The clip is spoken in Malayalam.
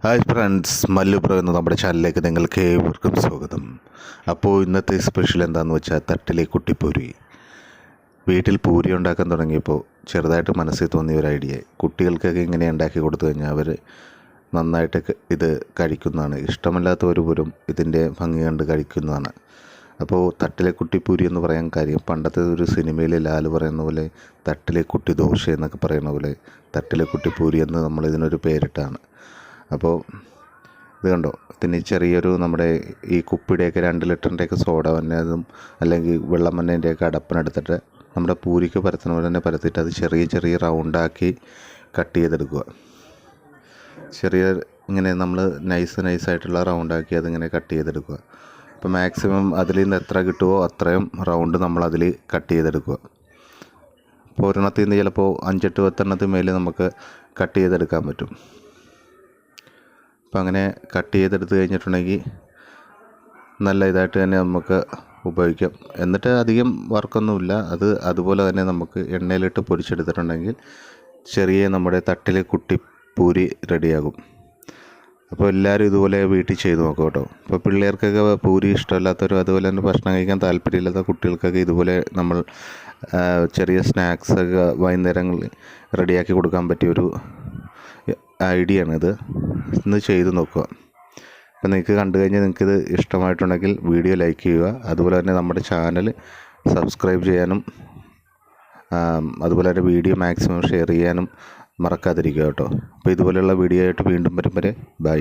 ഹായ് ഫ്രണ്ട്സ്, മല്ലു ബ്രോ എന്ന നമ്മുടെ ചാനലിലേക്ക് നിങ്ങൾക്ക് ഏവർക്കും സ്വാഗതം. അപ്പോൾ ഇന്നത്തെ സ്പെഷ്യൽ എന്താണെന്ന് വെച്ചാൽ തട്ടിലെ കുട്ടിപ്പൂരി. വീട്ടിൽ പൂരി ഉണ്ടാക്കാൻ തുടങ്ങിയപ്പോൾ ചെറുതായിട്ട് മനസ്സിൽ തോന്നിയ ഒരു ഐഡിയ. കുട്ടികൾക്കൊക്കെ ഇങ്ങനെ ഉണ്ടാക്കി കൊടുത്തു കഴിഞ്ഞാൽ അവർ നന്നായിട്ട് ഇത് കഴിക്കുന്നതാണ്. ഇഷ്ടമല്ലാത്തവർ പോലും ഇതിൻ്റെ ഭംഗി കണ്ട് കഴിക്കുന്നതാണ്. അപ്പോൾ തട്ടിലെ കുട്ടിപ്പൂരി എന്ന് പറയാൻ കാര്യം, പണ്ടത്തെ ഒരു സിനിമയിൽ ലാൽ പറയുന്ന പോലെ തട്ടിലെ കുട്ടി ദോശ എന്നൊക്കെ പറയുന്ന പോലെ തട്ടിലെ കുട്ടിപ്പൂരി എന്ന് നമ്മൾ ഇതിനൊരു പേരിട്ടാണ്. അപ്പോൾ ഇത് കണ്ടോ, ഇതിന് ചെറിയൊരു നമ്മുടെ ഈ കുപ്പിയുടെയൊക്കെ 2 ലിറ്ററിൻ്റെയൊക്കെ സോഡ വന്നതും അല്ലെങ്കിൽ വെള്ളം വന്നതിൻ്റെയൊക്കെ അടപ്പിനെടുത്തിട്ട് നമ്മുടെ പൂരിക്ക് പരത്തുന്ന പോലെ തന്നെ പരത്തിയിട്ട് അത് ചെറിയ ചെറിയ റൗണ്ടാക്കി കട്ട് ചെയ്തെടുക്കുക. ചെറിയ ഇങ്ങനെ നമ്മൾ നൈസായിട്ടുള്ള റൗണ്ടാക്കി അതിങ്ങനെ കട്ട് ചെയ്തെടുക്കുക. അപ്പോൾ മാക്സിമം അതിൽ നിന്ന് എത്ര കിട്ടുമോ അത്രയും റൗണ്ട് നമ്മളതിൽ കട്ട് ചെയ്തെടുക്കുക. അപ്പോൾ ഒരെണ്ണത്തിൽ നിന്ന് ചിലപ്പോൾ 5-8 10 മേലെ നമുക്ക് കട്ട് ചെയ്തെടുക്കാൻ പറ്റും. അപ്പോൾ അങ്ങനെ കട്ട് ചെയ്തെടുത്ത് കഴിഞ്ഞിട്ടുണ്ടെങ്കിൽ നല്ല ഇതായിട്ട് തന്നെ നമുക്ക് ഉപയോഗിക്കാം. എന്നിട്ട് അധികം വർക്കൊന്നുമില്ല, അതുപോലെ തന്നെ നമുക്ക് എണ്ണയിലിട്ട് പൊരിച്ചെടുത്തിട്ടുണ്ടെങ്കിൽ ചെറിയ നമ്മുടെ തട്ടിലെ കുട്ടിപ്പൂരി റെഡിയാകും. അപ്പോൾ എല്ലാവരും ഇതുപോലെ വീട്ടിൽ ചെയ്ത് നോക്കും കേട്ടോ. അപ്പോൾ പിള്ളേർക്കൊക്കെ പൂരി ഇഷ്ടമില്ലാത്തവരും അതുപോലെ തന്നെ ഭക്ഷണം കഴിക്കാൻ താല്പര്യമില്ലാത്ത കുട്ടികൾക്കൊക്കെ ഇതുപോലെ നമ്മൾ ചെറിയ സ്നാക്സൊക്കെ വൈകുന്നേരങ്ങളിൽ റെഡിയാക്കി കൊടുക്കാൻ പറ്റിയൊരു ഐഡിയ ആണിത്. ഇന്ന് ചെയ്ത് നോക്കുക. അപ്പോൾ നിങ്ങൾക്ക് കണ്ടു കഴിഞ്ഞാൽ നിങ്ങൾക്കിത് ഇഷ്ടമായിട്ടുണ്ടെങ്കിൽ വീഡിയോ ലൈക്ക് ചെയ്യുക. അതുപോലെ തന്നെ നമ്മുടെ ചാനൽ സബ്സ്ക്രൈബ് ചെയ്യാനും അതുപോലെ തന്നെ വീഡിയോ മാക്സിമം ഷെയർ ചെയ്യാനും മറക്കാതിരിക്കുക കേട്ടോ. അപ്പോൾ ഇതുപോലെയുള്ള വീഡിയോ ആയിട്ട് വീണ്ടും വരും വരെ ബൈ.